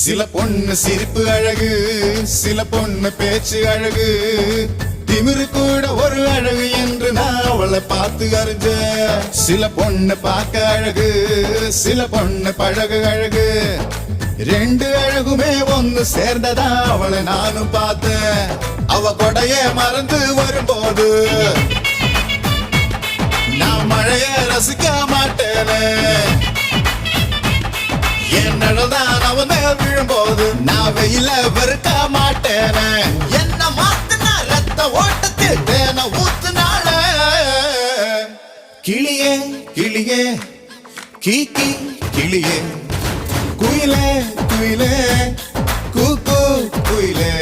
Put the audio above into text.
சில பொண்ணு சிரிப்பு அழகு, சில பொண்ணு பேச்சு அழகு, திமிரு கூட ஒரு அழகு என்று நான் அவளை பார்த்து அறிஞ்ச. சில பொண்ணு பார்க்க அழகு, சில பொண்ணு பழகு அழகு, ரெண்டு அழகுமே ஒன்னு சேர்ந்ததா அவளை நானும் பார்த்தேன். அவ கொடைய மறந்து வரும்போது நான் மழைய ரசிக்க மாட்டேனே. என் நடதான் அவன் மேல் விழும்போது நான் வெயில வெறுக்க மாட்டேனே. என்ன மாத்தினா ரத்த ஓட்டத்தில் தேன ஊத்துனால. கிளியே கிளியே கீக்கி கிளியே, குயிலே குயிலே கூ கூ குயிலே.